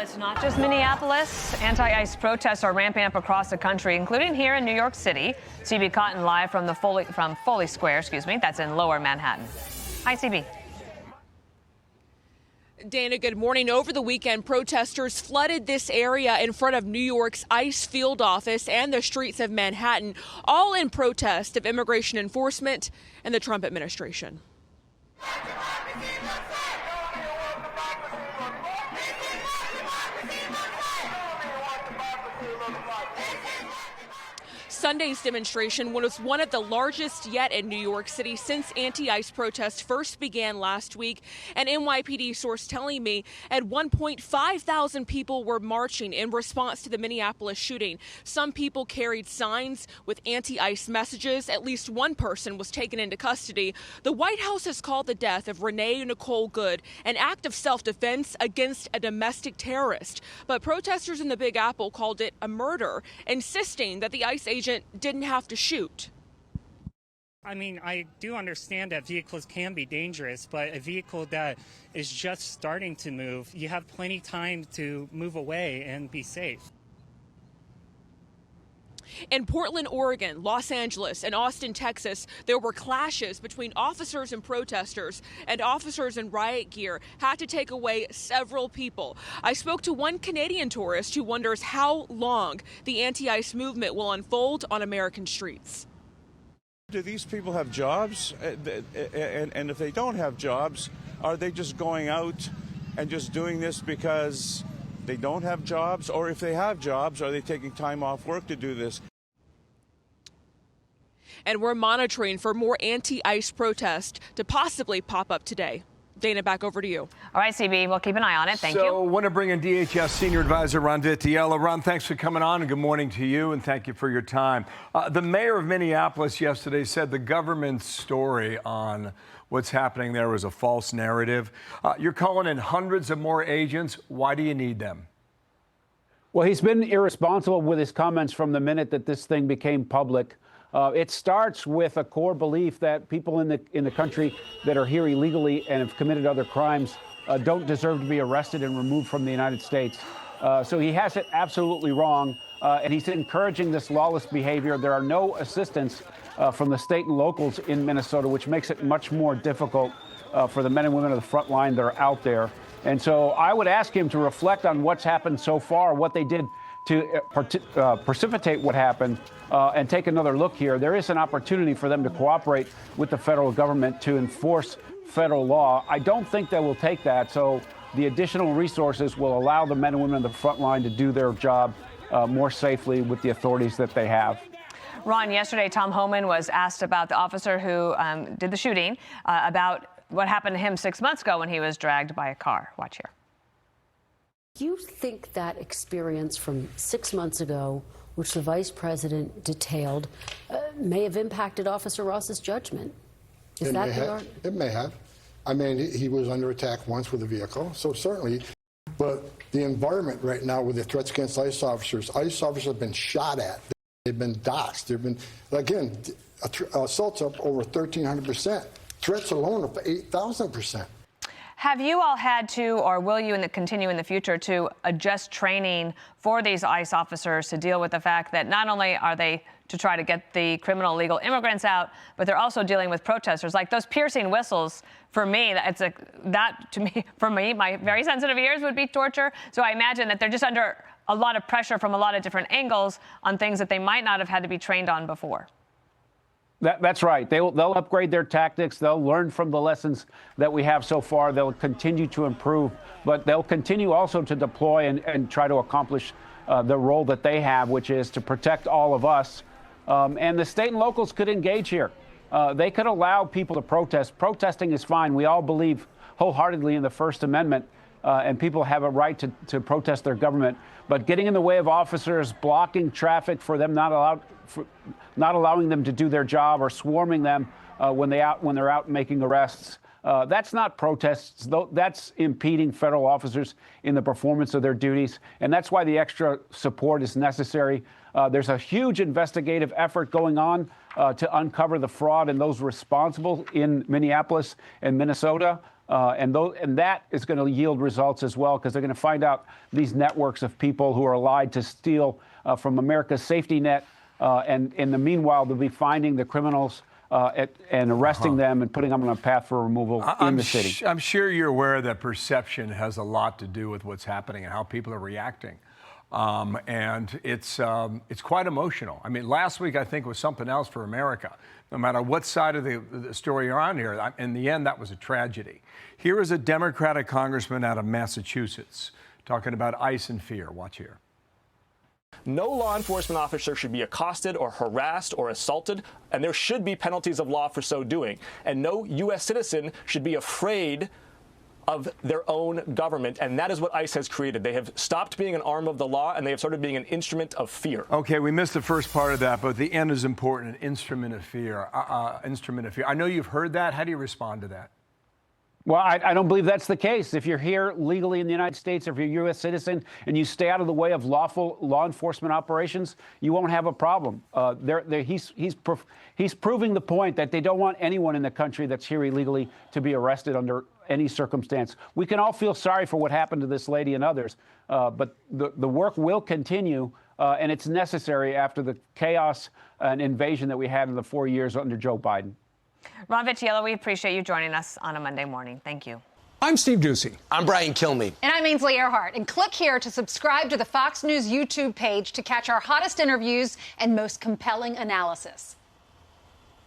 it's not just Minneapolis. Anti-ICE protests are ramping up across the country, including here in New York City. CB Cotton live from Foley Square, that's in Lower Manhattan. Hi, CB. Dana, good morning. Over the weekend, protesters flooded this area in front of New York's ICE field office and the streets of Manhattan, all in protest of immigration enforcement and the Trump administration. Sunday's demonstration was one of the largest yet in New York City since anti-ICE protests first began last week. An NYPD source telling me at one point 5,000 people were marching in response to the Minneapolis shooting. Some people carried signs with anti-ICE messages. At least one person was taken into custody. The White House has called the death of Renee Nicole Good an act of self-defense against a domestic terrorist. But protesters in the Big Apple called it a murder, insisting that the ICE agent didn't have to shoot. I mean, I do understand that vehicles can be dangerous, but a vehicle that is just starting to move, you have plenty of time to move away and be safe. In Portland, Oregon, Los Angeles, and Austin, Texas, there were clashes between officers and protesters, and officers in riot gear had to take away several people. I spoke to one Canadian tourist who wonders how long the anti-ICE movement will unfold on American streets. Do these people have jobs? And if they don't have jobs, are they just going out and just doing this because they don't have jobs? Or if they have jobs, are they taking time off work to do this? And we're monitoring for more anti-ICE protests to possibly pop up today. Dana, back over to you. All right, CB, we'll keep an eye on it. Thank you. So I want to bring in DHS Senior Advisor Ron Vitiello. Ron, thanks for coming on, and good morning to you, and thank you for your time. The mayor of Minneapolis yesterday said the government's story on what's happening there was a false narrative. You're calling in hundreds of more agents. Why do you need them? Well, he's been irresponsible with his comments from the minute that this thing became public. It starts with a core belief that people in the country that are here illegally and have committed other crimes don't deserve to be arrested and removed from the United States. So he has it absolutely wrong, and he's encouraging this lawless behavior. There are no assistance from the state and locals in Minnesota, which makes it much more difficult for the men and women of the front line that are out there. And so I would ask him to reflect on what's happened so far, what they did to precipitate what happened, and take another look here. There is an opportunity for them to cooperate with the federal government to enforce federal law. I don't think they will take that, so the additional resources will allow the men and women on the front line to do their job more safely with the authorities that they have. Ron, yesterday Tom Homan was asked about the officer who did the shooting, about what happened to him 6 months ago when he was dragged by a car. Watch here. Do you think that experience from 6 months ago, which the vice president detailed, may have impacted Officer Ross's judgment? Is that the argument? It may have. I mean, he was under attack once with a vehicle, so certainly. But the environment right now with the threats against ICE officers have been shot at. They've been doxxed. They've been, again, assaults up over 1,300%. Threats alone up 8,000%. Have you all had to, or will you continue in the future to adjust training for these ICE officers to deal with the fact that not only are they to try to get the criminal illegal immigrants out, but they're also dealing with protesters? Like those piercing whistles, for me, my very sensitive ears would be torture. So I imagine that they're just under a lot of pressure from a lot of different angles on things that they might not have had to be trained on before. That's right. They'll upgrade their tactics. They'll learn from the lessons that we have so far. They'll continue to improve, but they'll continue also to deploy and try to accomplish the role that they have, which is to protect all of us. And the state and locals could engage here. They could allow people to protest. Protesting is fine. We all believe wholeheartedly in the First Amendment, and people have a right to protest their government. But getting in the way of officers, blocking traffic for them not allowing them to do their job, or swarming them when they're out making arrests, that's not protests. That's impeding federal officers in the performance of their duties, and that's why the extra support is necessary. There's a huge investigative effort going on to uncover the fraud and those responsible in Minneapolis and Minnesota. And that is going to yield results as well, because they're going to find out these networks of people who are allied to steal from America's safety net. And in the meanwhile, they'll be finding the criminals and arresting them and putting them on a path for removal in the city. I'm sure you're aware that perception has a lot to do with what's happening and how people are reacting. And it's quite emotional. I mean, last week, I think, was something else for America. No matter what side of the story you're on here, in the end, that was a tragedy. Here is a Democratic congressman out of Massachusetts talking about ICE and fear. Watch here. No law enforcement officer should be accosted or harassed or assaulted, and there should be penalties of law for so doing. And no U.S. citizen should be afraid of their own government, and that is what ICE has created. They have stopped being an arm of the law, and they have started being an instrument of fear. Okay, we missed the first part of that, but the end is important, an instrument of fear. Instrument of fear. I know you've heard that. How do you respond to that? Well, I don't believe that's the case. If you're here legally in the United States, or if you're a U.S. citizen and you stay out of the way of lawful law enforcement operations, you won't have a problem. He's proving the point that they don't want anyone in the country that's here illegally to be arrested under any circumstance. We can all feel sorry for what happened to this lady and others, but the work will continue, and it's necessary after the chaos and invasion that we had in the 4 years under Joe Biden. Ron Vitiello, we appreciate you joining us on a Monday morning. Thank you. I'm Steve Ducey. I'm Brian Kilmeade. And I'm Ainsley Earhart. And click here to subscribe to the Fox News YouTube page to catch our hottest interviews and most compelling analysis.